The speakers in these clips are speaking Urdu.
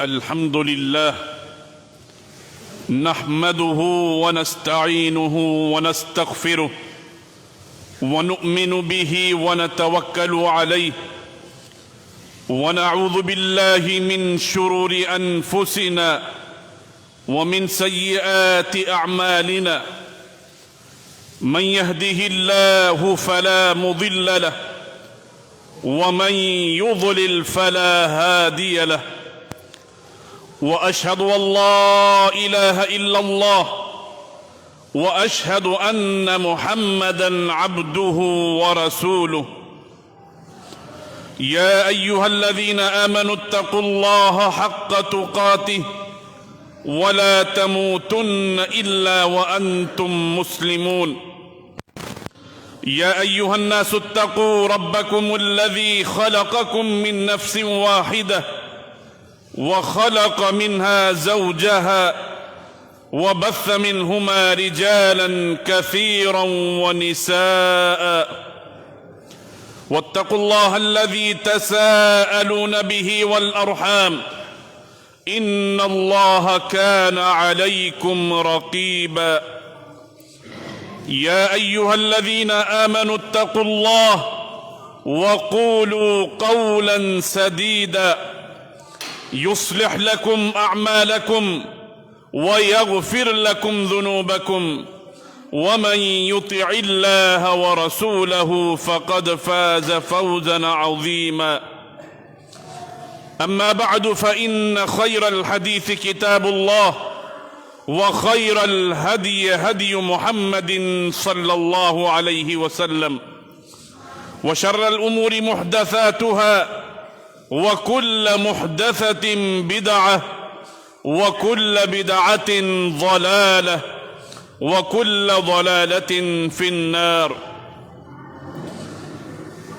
الحمد لله نحمده ونستعينه ونستغفره ونؤمن به ونتوكل عليه ونعوذ بالله من شرور أنفسنا ومن سيئات أعمالنا. من يهده الله فلا مضل له ومن يضلل فلا هادي له. وأشهد أن لا إله إلا الله وأشهد أن محمدًا عبده ورسوله. يا أيها الذين آمنوا اتقوا الله حق تقاته ولا تموتن إلا وأنتم مسلمون. يا أيها الناس اتقوا ربكم الذي خلقكم من نفس واحدة وخلق منها زوجها وبث منهما رجالا كثيرا ونساء. واتقوا الله الذي تساءلون به والأرحام إن الله كان عليكم رقيبا. يا أيها الذين آمنوا اتقوا الله وقولوا قولا سديدا يصلح لكم أعمالكم ويغفر لكم ذنوبكم ومن يطع الله ورسوله فقد فاز فوزا عظيما. أما بعد فإن خير الحديث كتاب الله وخير الهدي هدي محمد صلى الله عليه وسلم وشر الأمور محدثاتها وكل محدثة بدعة وكل بدعة ضلالة وكل ضلالة في النار.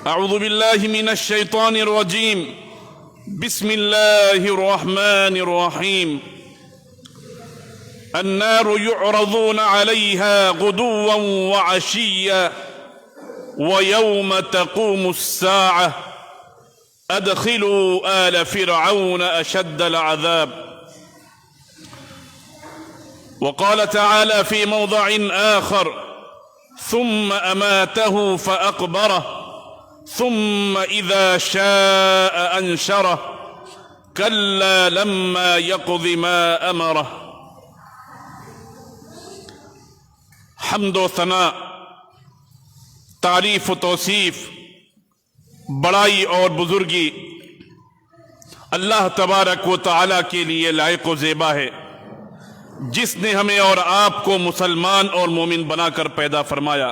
أعوذ بالله من الشيطان الرجيم. بسم الله الرحمن الرحيم. النار يعرضون عليها غدوا وعشيا ويوم تقوم الساعة أدخلوا آل فرعون أشد العذاب. وقال تعالى في موضع آخر ثم أماته فأقبره ثم إذا شاء أنشره كلا لما يقض ما أمره. حمد و ثنا، تعریف و توصیف، بڑائی اور بزرگی اللہ تبارک و تعالیٰ کے لیے لائق و زیبا ہے، جس نے ہمیں اور آپ کو مسلمان اور مومن بنا کر پیدا فرمایا.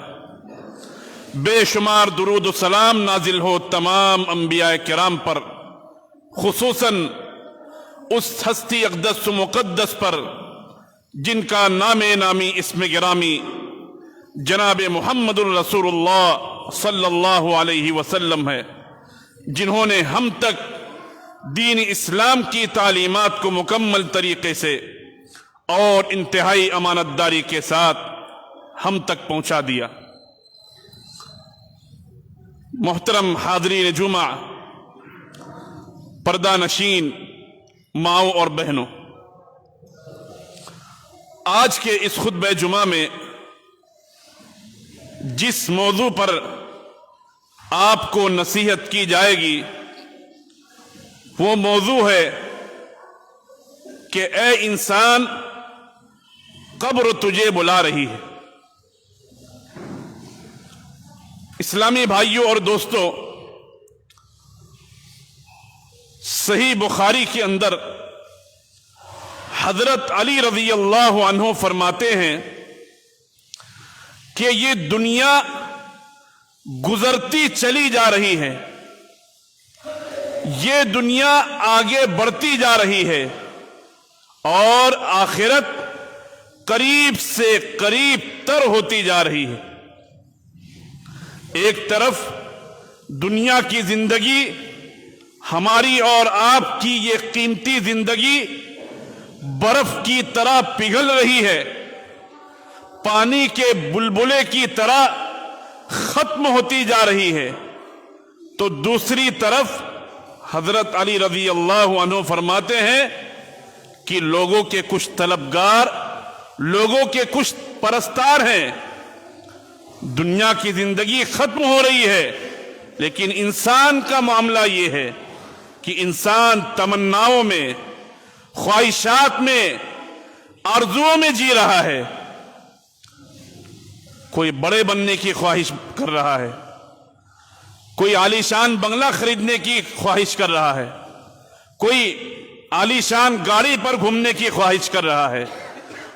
بے شمار درود و سلام نازل ہو تمام انبیاء کرام پر، خصوصاً اس ہستی اقدس و مقدس پر جن کا نام نامی اسم گرامی جناب محمد الرسول اللہ صلی اللہ علیہ وسلم ہے، جنہوں نے ہم تک دین اسلام کی تعلیمات کو مکمل طریقے سے اور انتہائی امانت داری کے ساتھ ہم تک پہنچا دیا. محترم حاضرین جمعہ، پردہ نشین ماؤں اور بہنوں، آج کے اس خطبہ جمعہ میں جس موضوع پر آپ کو نصیحت کی جائے گی وہ موضوع ہے کہ اے انسان، قبر تجھے بلا رہی ہے. اسلامی بھائیوں اور دوستوں، صحیح بخاری کے اندر حضرت علی رضی اللہ عنہ فرماتے ہیں کہ یہ دنیا گزرتی چلی جا رہی ہے، یہ دنیا آگے بڑھتی جا رہی ہے اور آخرت قریب سے قریب تر ہوتی جا رہی ہے۔ ایک طرف دنیا کی زندگی، ہماری اور آپ کی یہ قیمتی زندگی برف کی طرح پگھل رہی ہے، پانی کے بلبلے کی طرح ختم ہوتی جا رہی ہے، تو دوسری طرف حضرت علی رضی اللہ عنہ فرماتے ہیں کہ لوگوں کے کچھ طلبگار، لوگوں کے کچھ پرستار ہیں، دنیا کی زندگی ختم ہو رہی ہے، لیکن انسان کا معاملہ یہ ہے کہ انسان تمناؤں میں، خواہشات میں، آرزوؤں میں جی رہا ہے۔ کوئی بڑے بننے کی خواہش کر رہا ہے، کوئی عالیشان بنگلہ خریدنے کی خواہش کر رہا ہے، کوئی عالیشان گاڑی پر گھومنے کی خواہش کر رہا ہے،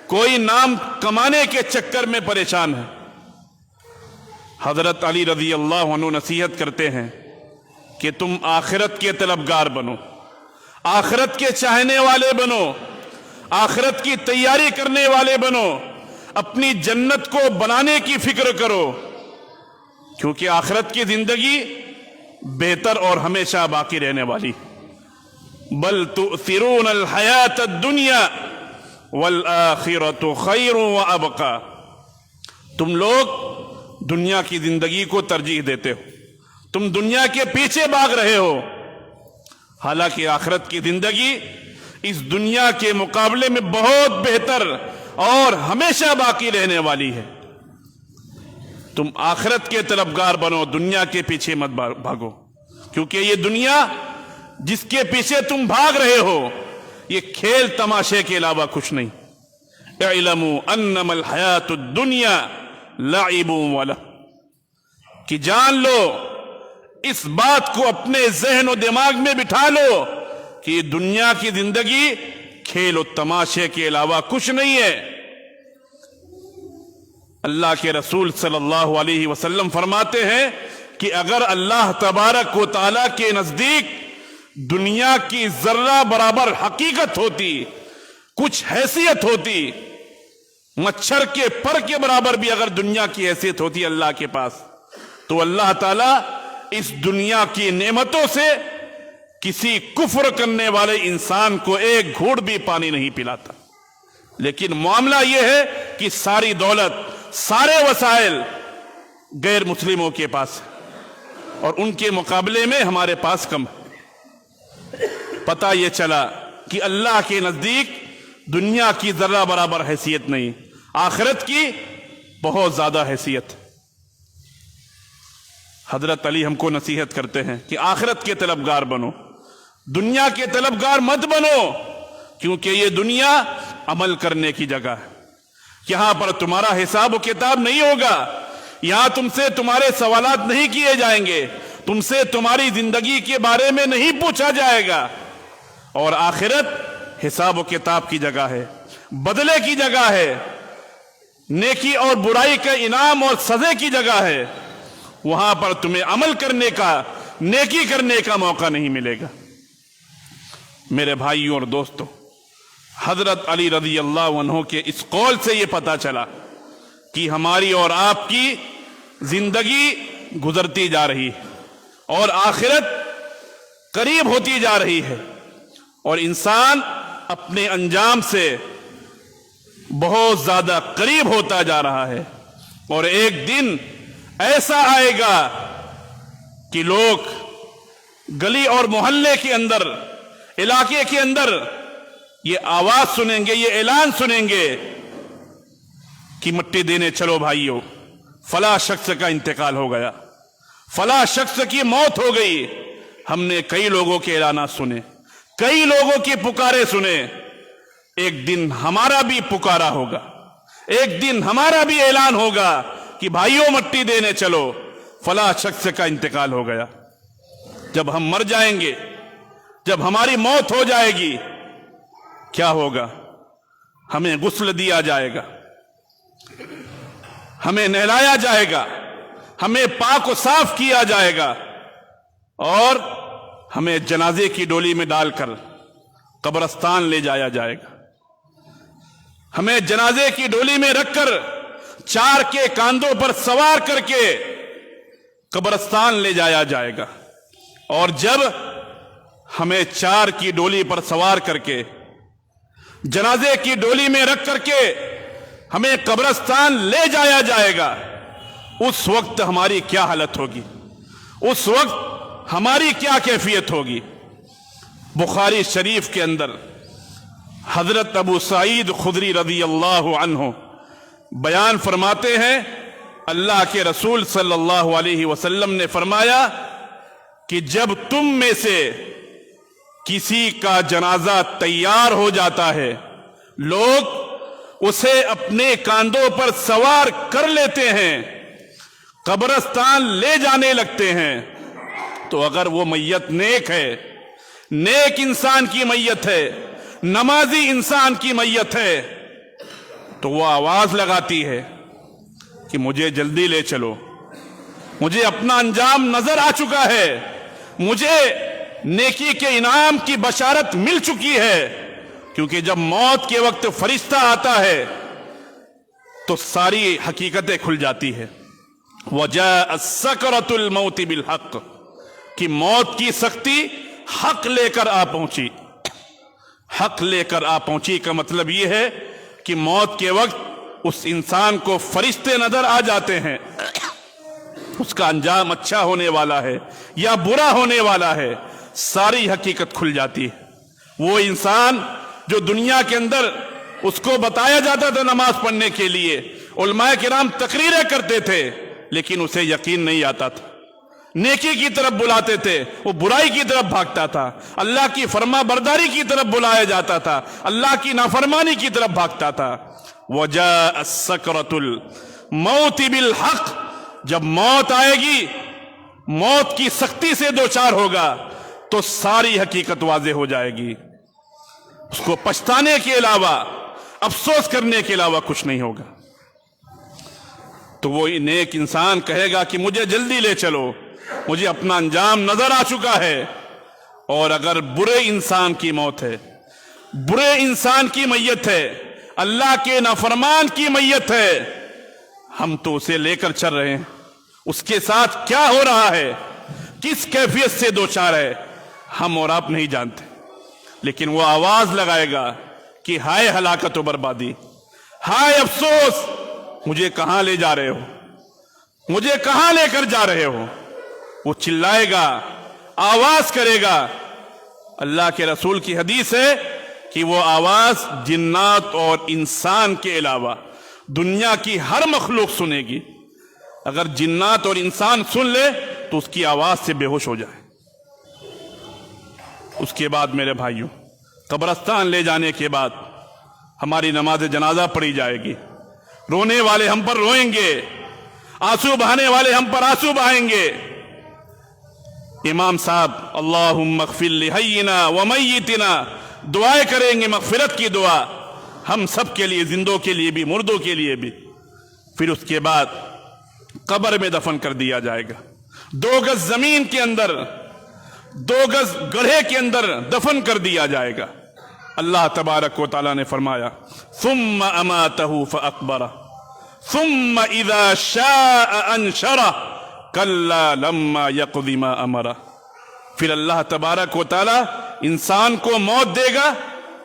کوئی نام کمانے کے چکر میں پریشان ہے۔ حضرت علی رضی اللہ عنہ نصیحت کرتے ہیں کہ تم آخرت کے طلبگار بنو، آخرت کے چاہنے والے بنو، آخرت کی تیاری کرنے والے بنو، اپنی جنت کو بنانے کی فکر کرو، کیونکہ آخرت کی زندگی بہتر اور ہمیشہ باقی رہنے والی۔ بل تؤثرون الحیات الدنیا والآخرۃ خیر وابقی، تم لوگ دنیا کی زندگی کو ترجیح دیتے ہو، تم دنیا کے پیچھے بھاگ رہے ہو، حالانکہ آخرت کی زندگی اس دنیا کے مقابلے میں بہت بہتر اور ہمیشہ باقی رہنے والی ہے۔ تم آخرت کے طلبگار بنو، دنیا کے پیچھے مت بھاگو، کیونکہ یہ دنیا جس کے پیچھے تم بھاگ رہے ہو یہ کھیل تماشے کے علاوہ کچھ نہیں۔ اعلموا انما الحیات الدنیا لعب ولہو، کہ جان لو، اس بات کو اپنے ذہن و دماغ میں بٹھا لو کہ یہ دنیا کی زندگی کھیل و تماشے کے علاوہ کچھ نہیں ہے۔ اللہ کے رسول صلی اللہ علیہ وسلم فرماتے ہیں کہ اگر اللہ تبارک و تعالیٰ کے نزدیک دنیا کی ذرہ برابر حقیقت ہوتی، کچھ حیثیت ہوتی، مچھر کے پر کے برابر بھی اگر دنیا کی حیثیت ہوتی اللہ کے پاس، تو اللہ تعالیٰ اس دنیا کی نعمتوں سے کسی کفر کرنے والے انسان کو ایک گھونٹ بھی پانی نہیں پلاتا۔ لیکن معاملہ یہ ہے کہ ساری دولت، سارے وسائل غیر مسلموں کے پاس ہے اور ان کے مقابلے میں ہمارے پاس کم ہے۔ پتہ یہ چلا کہ اللہ کے نزدیک دنیا کی ذرہ برابر حیثیت نہیں، آخرت کی بہت زیادہ حیثیت۔ حضرت علی ہم کو نصیحت کرتے ہیں کہ آخرت کے طلبگار بنو، دنیا کے طلبگار مت بنو، کیونکہ یہ دنیا عمل کرنے کی جگہ ہے۔ یہاں پر تمہارا حساب و کتاب نہیں ہوگا، یہاں تم سے تمہارے سوالات نہیں کیے جائیں گے، تم سے تمہاری زندگی کے بارے میں نہیں پوچھا جائے گا۔ اور آخرت حساب و کتاب کی جگہ ہے، بدلے کی جگہ ہے، نیکی اور برائی کا انعام اور سزے کی جگہ ہے۔ وہاں پر تمہیں عمل کرنے کا، نیکی کرنے کا موقع نہیں ملے گا۔ میرے بھائیوں اور دوستوں، حضرت علی رضی اللہ عنہ کے اس قول سے یہ پتہ چلا کہ ہماری اور آپ کی زندگی گزرتی جا رہی ہے اور آخرت قریب ہوتی جا رہی ہے، اور انسان اپنے انجام سے بہت زیادہ قریب ہوتا جا رہا ہے، اور ایک دن ایسا آئے گا کہ لوگ گلی اور محلے کے اندر، علاقے کے اندر یہ آواز سنیں گے، یہ اعلان سنیں گے کہ مٹی دینے چلو بھائیو، فلاں شخص کا انتقال ہو گیا، فلاں شخص کی موت ہو گئی۔ ہم نے کئی لوگوں کے اعلانات سنے، کئی لوگوں کی پکارے سنے، ایک دن ہمارا بھی پکارا ہوگا، ایک دن ہمارا بھی اعلان ہوگا کہ بھائیو مٹی دینے چلو، فلاں شخص کا انتقال ہو گیا۔ جب ہم مر جائیں گے، جب ہماری موت ہو جائے گی، کیا ہوگا؟ ہمیں غسل دیا جائے گا، ہمیں نہلایا جائے گا، ہمیں پاک و صاف کیا جائے گا، اور ہمیں جنازے کی ڈولی میں ڈال کر قبرستان لے جایا جائے گا۔ ہمیں جنازے کی ڈولی میں رکھ کر 4 کے کاندھوں پر سوار کر کے قبرستان لے جایا جائے گا، اور جب ہمیں 4 کی ڈولی پر سوار کر کے جنازے کی ڈولی میں رکھ کر کے ہمیں قبرستان لے جایا جائے گا، اس وقت ہماری کیا حالت ہوگی، اس وقت ہماری کیا کیفیت ہوگی۔ بخاری شریف کے اندر حضرت ابو سعید خدری رضی اللہ عنہ بیان فرماتے ہیں، اللہ کے رسول صلی اللہ علیہ وسلم نے فرمایا کہ جب تم میں سے کسی کا جنازہ تیار ہو جاتا ہے، لوگ اسے اپنے کاندھوں پر سوار کر لیتے ہیں، قبرستان لے جانے لگتے ہیں، تو اگر وہ میت نیک ہے، نیک انسان کی میت ہے، نمازی انسان کی میت ہے، تو وہ آواز لگاتی ہے کہ مجھے جلدی لے چلو، مجھے اپنا انجام نظر آ چکا ہے، مجھے نیکی کے انعام کی بشارت مل چکی ہے، کیونکہ جب موت کے وقت فرشتہ آتا ہے تو ساری حقیقتیں کھل جاتی ہے۔ وَجَاءَ سَكْرَةُ الْمَوْتِ بِالْحَقِّ، کہ موت کی سختی حق لے کر آ پہنچی۔ حق لے کر آ پہنچی کا مطلب یہ ہے کہ موت کے وقت اس انسان کو فرشتے نظر آ جاتے ہیں، اس کا انجام اچھا ہونے والا ہے یا برا ہونے والا ہے، ساری حقیقت کھل جاتی ہے۔ وہ انسان جو دنیا کے اندر اس کو بتایا جاتا تھا نماز پڑھنے کے لیے، علماء کرام تقریریں کرتے تھے، لیکن اسے یقین نہیں آتا تھا، نیکی کی طرف بلاتے تھے، وہ برائی کی طرف بھاگتا تھا، اللہ کی فرما برداری کی طرف بلایا جاتا تھا، اللہ کی نافرمانی کی طرف بھاگتا تھا۔ وَجَاءَ سَكْرَةُ الْمَوْتِ بِالْحَقِّ، جب موت آئے گی، موت کی سختی سے دوچار ہوگا تو ساری حقیقت واضح ہو جائے گی، اس کو پچھتانے کے علاوہ، افسوس کرنے کے علاوہ کچھ نہیں ہوگا۔ تو وہ نیک انسان کہے گا کہ مجھے جلدی لے چلو، مجھے اپنا انجام نظر آ چکا ہے۔ اور اگر برے انسان کی موت ہے، برے انسان کی میت ہے، اللہ کے نافرمان کی میت ہے، ہم تو اسے لے کر چل رہے ہیں، اس کے ساتھ کیا ہو رہا ہے، کس کیفیت سے دوچار ہے، ہم اور آپ نہیں جانتے، لیکن وہ آواز لگائے گا کہ ہائے ہلاکت و بربادی، ہائے افسوس، مجھے کہاں لے جا رہے ہو، مجھے کہاں لے کر جا رہے ہو۔ وہ چلائے گا، آواز کرے گا۔ اللہ کے رسول کی حدیث ہے کہ وہ آواز جنات اور انسان کے علاوہ دنیا کی ہر مخلوق سنے گی۔ اگر جنات اور انسان سن لے تو اس کی آواز سے بے ہوش ہو جائے۔ اس کے بعد میرے بھائیوں، قبرستان لے جانے کے بعد ہماری نماز جنازہ پڑھی جائے گی، رونے والے ہم پر روئیں گے، آنسو بہانے والے ہم پر آنسو بہائیں گے۔ امام صاحب اللہم اغفر لحینا ومیتنا دعائیں کریں گے، مغفرت کی دعا ہم سب کے لیے، زندوں کے لیے بھی، مردوں کے لیے بھی۔ پھر اس کے بعد قبر میں دفن کر دیا جائے گا، 2 گز زمین کے اندر، 2 گز گڑھے کے اندر دفن کر دیا جائے گا۔ اللہ تبارک و تعالیٰ نے فرمایا ثم اماتہ فاقبرہ ثم اذا شاء انشرہ کلا لما یقض ما امرہ۔ پھر اللہ تبارک و تعالیٰ انسان کو موت دے گا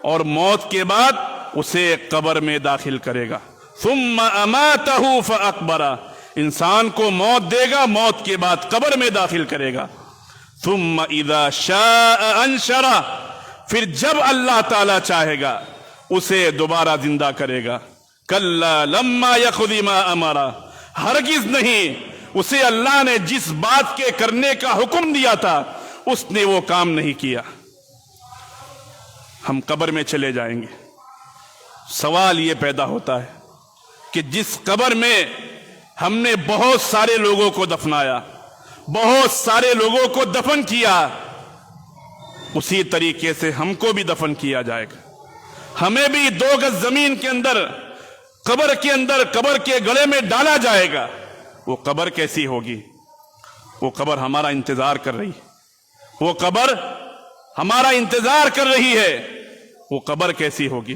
اور موت کے بعد اسے قبر میں داخل کرے گا۔ ثم اماتہ فاقبرہ، انسان کو موت دے گا، موت کے بعد قبر میں داخل کرے گا۔ ثم اذا شاء انشرہ، پھر جب اللہ تعالیٰ چاہے گا اسے دوبارہ زندہ کرے گا۔ کلا لما یقض ما امرہ، ہرگز نہیں، اسے اللہ نے جس بات کے کرنے کا حکم دیا تھا اس نے وہ کام نہیں کیا۔ ہم قبر میں چلے جائیں گے، سوال یہ پیدا ہوتا ہے کہ جس قبر میں ہم نے بہت سارے لوگوں کو دفنایا، بہت سارے لوگوں کو دفن کیا، اسی طریقے سے ہم کو بھی دفن کیا جائے گا، ہمیں بھی 2 گز زمین کے اندر، قبر کے اندر، قبر کے گڑھے میں ڈالا جائے گا۔ وہ قبر کیسی ہوگی؟ وہ قبر ہمارا انتظار کر رہی ہے، وہ قبر ہمارا انتظار کر رہی ہے۔ وہ قبر کیسی ہوگی؟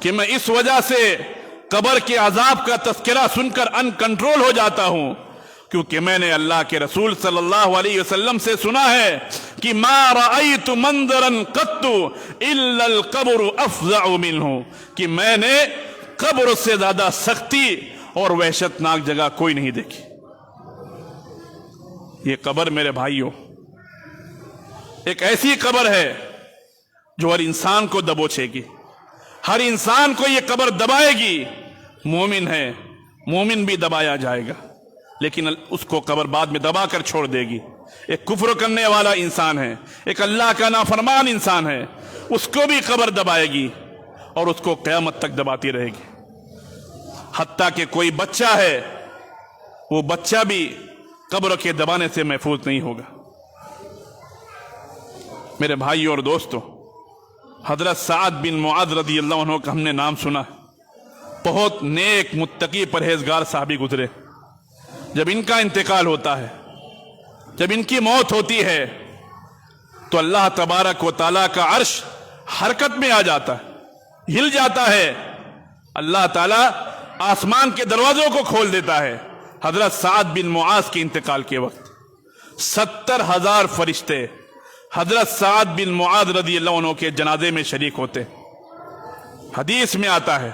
کہ میں اس وجہ سے قبر کے عذاب کا تذکرہ سن کر ان کنٹرول ہو جاتا ہوں کیونکہ میں نے اللہ کے رسول صلی اللہ علیہ وسلم سے سنا ہے کہ ما رأیت منظرا قط الا القبر افظع منہ، کہ میں نے قبر سے زیادہ سختی اور وحشتناک جگہ کوئی نہیں دیکھی۔ یہ قبر میرے بھائیوں ایک ایسی قبر ہے جو ہر انسان کو دبوچے گی، ہر انسان کو یہ قبر دبائے گی۔ مومن ہے، مومن بھی دبایا جائے گا لیکن اس کو قبر بعد میں دبا کر چھوڑ دے گی۔ ایک کفر کرنے والا انسان ہے، ایک اللہ کا نافرمان انسان ہے، اس کو بھی قبر دبائے گی اور اس کو قیامت تک دباتی رہے گی۔ حتیٰ کہ کوئی بچہ ہے، وہ بچہ بھی قبر کے دبانے سے محفوظ نہیں ہوگا۔ میرے بھائیوں اور دوستوں، حضرت سعد بن معاذ رضی اللہ عنہ کا ہم نے نام سنا، بہت نیک متقی پرہیزگار صحابی گزرے۔ جب ان کا انتقال ہوتا ہے، جب ان کی موت ہوتی ہے تو اللہ تبارک و تعالیٰ کا عرش حرکت میں آ جاتا ہے، ہل جاتا ہے۔ اللہ تعالیٰ آسمان کے دروازوں کو کھول دیتا ہے۔ حضرت سعد بن معاذ کے انتقال کے وقت 70,000 فرشتے حضرت سعد بن معاذ رضی اللہ عنہ کے جنازے میں شریک ہوتے۔ حدیث میں آتا ہے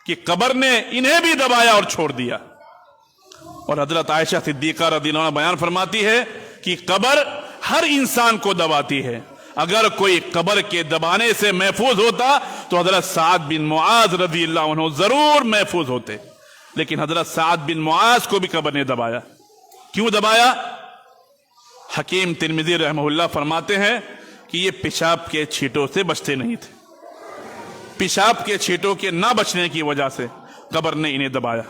کہ قبر نے انہیں بھی دبایا اور چھوڑ دیا۔ اور حضرت عائشہ صدیقہ رضی اللہ عنہ بیان فرماتی ہے کہ قبر ہر انسان کو دباتی ہے، اگر کوئی قبر کے دبانے سے محفوظ ہوتا تو حضرت سعد بن معاذ رضی اللہ عنہ ضرور محفوظ ہوتے، لیکن حضرت سعد بن معاذ کو بھی قبر نے دبایا۔ کیوں دبایا؟ حکیم ترمذی رحمہ اللہ فرماتے ہیں کہ یہ پیشاب کے چھینٹوں سے بچتے نہیں تھے، پیشاب کے چھینٹوں کے نہ بچنے کی وجہ سے قبر نے انہیں دبایا۔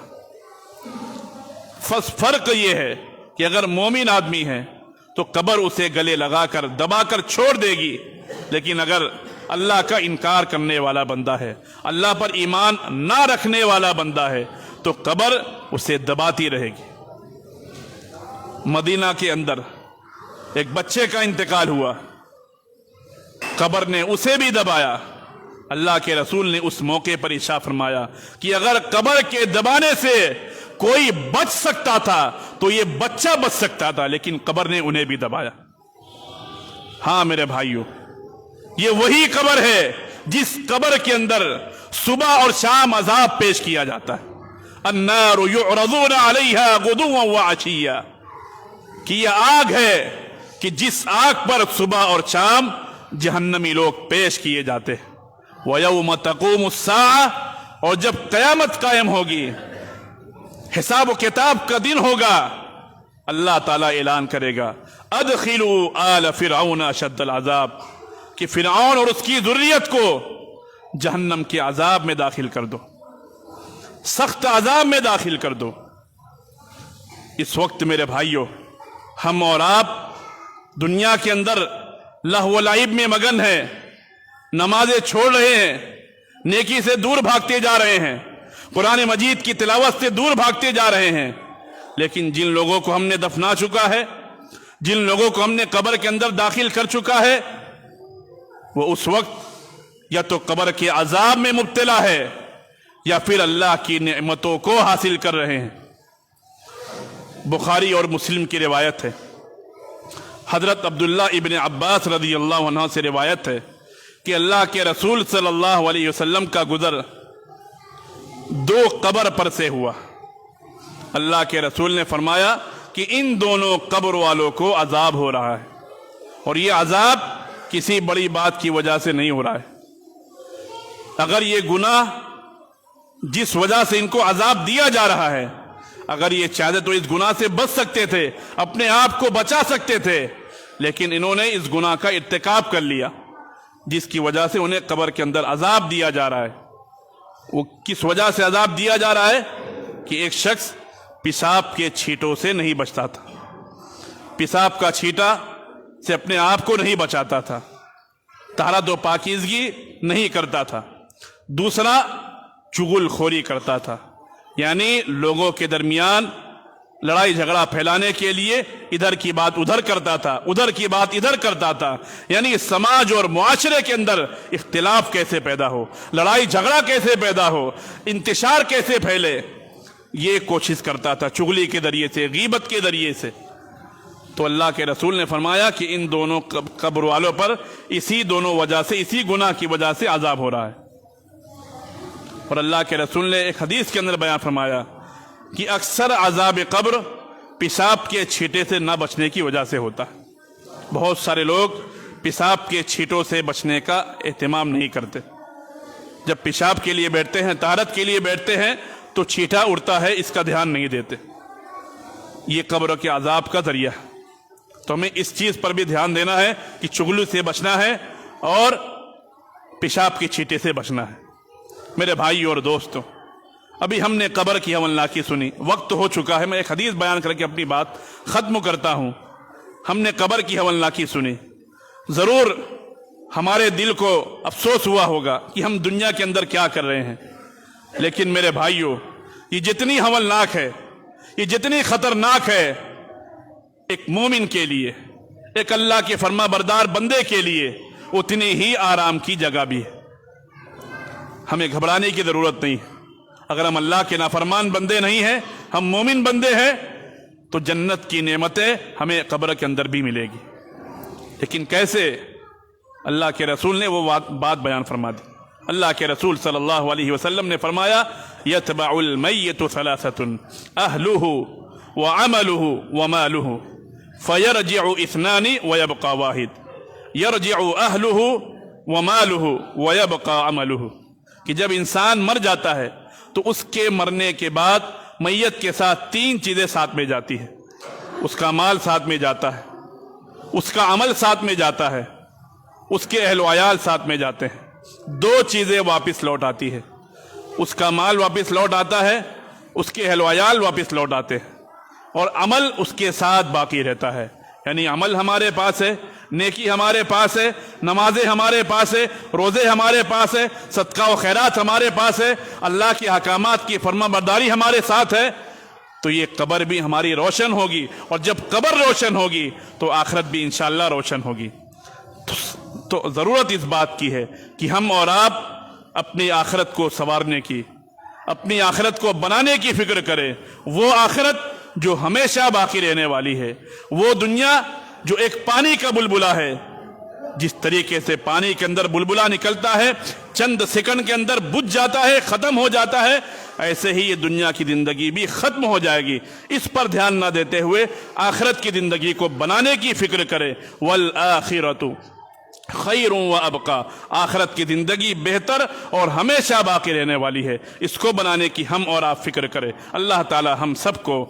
فرق یہ ہے کہ اگر مومن آدمی ہے تو قبر اسے گلے لگا کر دبا کر چھوڑ دے گی، لیکن اگر اللہ کا انکار کرنے والا بندہ ہے، اللہ پر ایمان نہ رکھنے والا بندہ ہے تو قبر اسے دباتی رہے گی۔ مدینہ کے اندر ایک بچے کا انتقال ہوا، قبر نے اسے بھی دبایا۔ اللہ کے رسول نے اس موقع پر ارشاد فرمایا کہ اگر قبر کے دبانے سے کوئی بچ سکتا تھا تو یہ بچہ بچ سکتا تھا، لیکن قبر نے انہیں بھی دبایا۔ ہاں میرے بھائیوں، یہ وہی قبر ہے جس قبر کے اندر صبح اور شام عذاب پیش کیا جاتا ہے۔ النار یعرضون علیہا غدوا وعشیا، کہ یہ آگ ہے کہ جس آگ پر صبح اور شام جہنمی لوگ پیش کیے جاتے ہیں۔ وَيَوْمَ تَقُومُ السَّاعَةُ، اور جب قیامت قائم ہوگی، حساب و کتاب کا دن ہوگا، اللہ تعالیٰ اعلان کرے گا ادخلوا آل فرعون اشد العذاب، کہ فرعون اور اس کی ذریت کو جہنم کے عذاب میں داخل کر دو، سخت عذاب میں داخل کر دو۔ اس وقت میرے بھائیوں، ہم اور آپ دنیا کے اندر لہو و لعب میں مگن ہیں، نمازیں چھوڑ رہے ہیں، نیکی سے دور بھاگتے جا رہے ہیں، قرآن مجید کی تلاوت سے دور بھاگتے جا رہے ہیں، لیکن جن لوگوں کو ہم نے دفنا چکا ہے، جن لوگوں کو ہم نے قبر کے اندر داخل کر چکا ہے، وہ اس وقت یا تو قبر کے عذاب میں مبتلا ہے یا پھر اللہ کی نعمتوں کو حاصل کر رہے ہیں۔ بخاری اور مسلم کی روایت ہے، حضرت عبداللہ ابن عباس رضی اللہ عنہ سے روایت ہے کہ اللہ کے رسول صلی اللہ علیہ وسلم کا گزر دو قبر پر سے ہوا۔ اللہ کے رسول نے فرمایا کہ ان دونوں قبر والوں کو عذاب ہو رہا ہے، اور یہ عذاب کسی بڑی بات کی وجہ سے نہیں ہو رہا ہے۔ اگر یہ گناہ جس وجہ سے ان کو عذاب دیا جا رہا ہے، اگر یہ چاہتے تو اس گناہ سے بچ سکتے تھے، اپنے آپ کو بچا سکتے تھے، لیکن انہوں نے اس گناہ کا ارتکاب کر لیا جس کی وجہ سے انہیں قبر کے اندر عذاب دیا جا رہا ہے۔ وہ کس وجہ سے عذاب دیا جا رہا ہے کہ ایک شخص پیشاب کے چھینٹوں سے نہیں بچتا تھا، پیشاب کا چھینٹا سے اپنے آپ کو نہیں بچاتا تھا، طہارت و پاکیزگی نہیں کرتا تھا۔ دوسرا، چغل خوری کرتا تھا، یعنی لوگوں کے درمیان لڑائی جھگڑا پھیلانے کے لیے ادھر کی بات ادھر کرتا تھا، ادھر کی بات ادھر کرتا تھا. یعنی سماج اور معاشرے کے اندر اختلاف کیسے پیدا ہو، لڑائی جھگڑا کیسے پیدا ہو، انتشار کیسے پھیلے، یہ کوشش کرتا تھا چغلی کے ذریعے سے، غیبت کے ذریعے سے. تو اللہ کے رسول نے فرمایا کہ ان دونوں قبر والوں پر اسی دونوں وجہ سے، اسی گناہ کی وجہ سے عذاب ہو رہا ہے. اور اللہ کے رسول نے ایک حدیث کے اندر بیان فرمایا کہ اکثر عذاب قبر پیشاب کے چھینٹے سے نہ بچنے کی وجہ سے ہوتا ہے. بہت سارے لوگ پیشاب کے چھینٹوں سے بچنے کا اہتمام نہیں کرتے. جب پیشاب کے لیے بیٹھتے ہیں، طہارت کے لیے بیٹھتے ہیں تو چھینٹا اڑتا ہے، اس کا دھیان نہیں دیتے. یہ قبر کے عذاب کا ذریعہ ہے. تو ہمیں اس چیز پر بھی دھیان دینا ہے کہ چغلی سے بچنا ہے اور پیشاب کے چھینٹے سے بچنا ہے. میرے بھائی اور دوستوں، ابھی ہم نے قبر کی ہولناکی سنی، وقت ہو چکا ہے. میں ایک حدیث بیان کر کے اپنی بات ختم کرتا ہوں. ہم نے قبر کی ہولناکی سنی، ضرور ہمارے دل کو افسوس ہوا ہوگا کہ ہم دنیا کے اندر کیا کر رہے ہیں. لیکن میرے بھائیوں، یہ جتنی ہولناک ہے، یہ جتنی خطرناک ہے، ایک مومن کے لیے، ایک اللہ کے فرما بردار بندے کے لیے اتنی ہی آرام کی جگہ بھی ہے. ہمیں گھبرانے کی ضرورت نہیں. اگر ہم اللہ کے نافرمان بندے نہیں ہیں، ہم مومن بندے ہیں، تو جنت کی نعمتیں ہمیں قبر کے اندر بھی ملے گی. لیکن کیسے؟ اللہ کے رسول نے وہ بات بیان فرما دی. اللہ کے رسول صلی اللہ علیہ وسلم نے فرمایا یتبع المیت ثلاثۃ اہلہ وعملہ ومالہ فیرجع اثنان ویبقى واحد یرجع اہلہ ومالہ ویبقى عملہ. کہ جب انسان مر جاتا ہے تو اس کے مرنے کے بعد میت کے ساتھ تین چیزیں ساتھ میں جاتی ہیں. اس کا مال ساتھ میں جاتا ہے، اس کا عمل ساتھ میں جاتا ہے، اس کے اہل و عیال ساتھ میں جاتے ہیں. دو چیزیں واپس لوٹ آتی ہے. اس کا مال واپس لوٹ آتا ہے، اس کے اہل و عیال واپس لوٹ آتے ہیں، اور عمل اس کے ساتھ باقی رہتا ہے. یعنی عمل ہمارے پاس ہے، نیکی ہمارے پاس ہے، نمازیں ہمارے پاس ہے، روزے ہمارے پاس ہے، صدقہ و خیرات ہمارے پاس ہے، اللہ کے احکامات کی فرما برداری ہمارے ساتھ ہے. تو یہ قبر بھی ہماری روشن ہوگی، اور جب قبر روشن ہوگی تو آخرت بھی انشاءاللہ روشن ہوگی. تو ضرورت اس بات کی ہے کہ ہم اور آپ اپنی آخرت کو سنوارنے کی، اپنی آخرت کو بنانے کی فکر کریں. وہ آخرت جو ہمیشہ باقی رہنے والی ہے، وہ دنیا جو ایک پانی کا بلبلا ہے. جس طریقے سے پانی کے اندر بلبلا نکلتا ہے، چند سیکنڈ کے اندر بجھ جاتا ہے، ختم ہو جاتا ہے، ایسے ہی یہ دنیا کی زندگی بھی ختم ہو جائے گی. اس پر دھیان نہ دیتے ہوئے آخرت کی زندگی کو بنانے کی فکر کرے. والآخرۃ خیر و ابقا، آخرت کی زندگی بہتر اور ہمیشہ باقی رہنے والی ہے. اس کو بنانے کی ہم اور آپ فکر کریں. اللہ تعالی ہم سب کو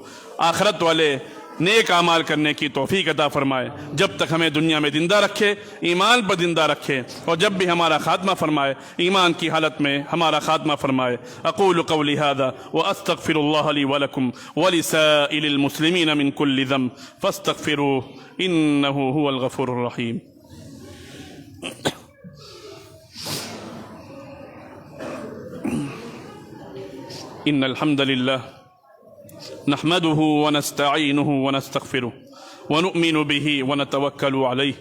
آخرت والے نیک اعمال کرنے کی توفیق عطا فرمائے. جب تک ہمیں دنیا میں زندہ رکھے، ایمان پر زندہ رکھے، اور جب بھی ہمارا خاتمہ فرمائے ایمان کی حالت میں ہمارا خاتمہ فرمائے. اقول قولی هذا واستغفر الله لي ولكم ولسائر المسلمين من كل ذنب فاستغفروه انه هو الغفور الرحيم. ان الحمد لله نحمده ونستعينه ونستغفره ونؤمن به ونتوكل عليه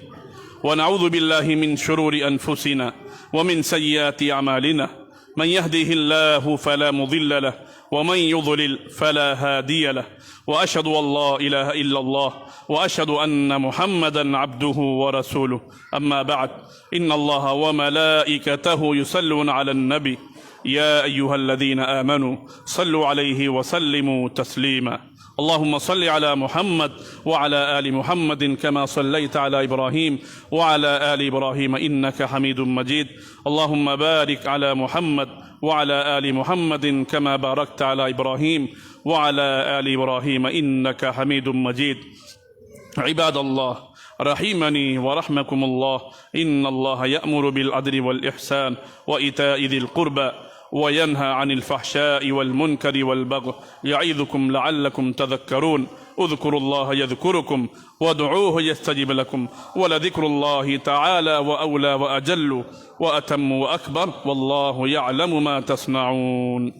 ونعوذ بالله من شرور أنفسنا ومن سيئات أعمالنا. من يهده الله فلا مضل له ومن يضلل فلا هادي له. وأشهد أن لا إله إلا الله وأشهد أن محمدا عبده ورسوله. أما بعد، إن الله وملائكته يصلون على النبي يا أيها الذين آمنوا صلوا عليه وسلموا تسليما. اللهم صل على محمد وعلى آل محمد كما صليت على إبراهيم وعلى آل إبراهيم إنك حميد مجيد. اللهم بارك على محمد وعلى آل محمد كما باركت على إبراهيم وعلى آل إبراهيم إنك حميد مجيد. عباد الله، رحمني ورحمكم الله، إن الله يأمر بالعدل والإحسان وإيتاء ذي القربى وينهى عن الفحشاء والمنكر والبغي يعظكم لعلكم تذكرون. اذكروا الله يذكركم وادعوه يستجب لكم ولذكر الله تعالى وأولى وأجل وأتم وأكبر والله يعلم ما تصنعون.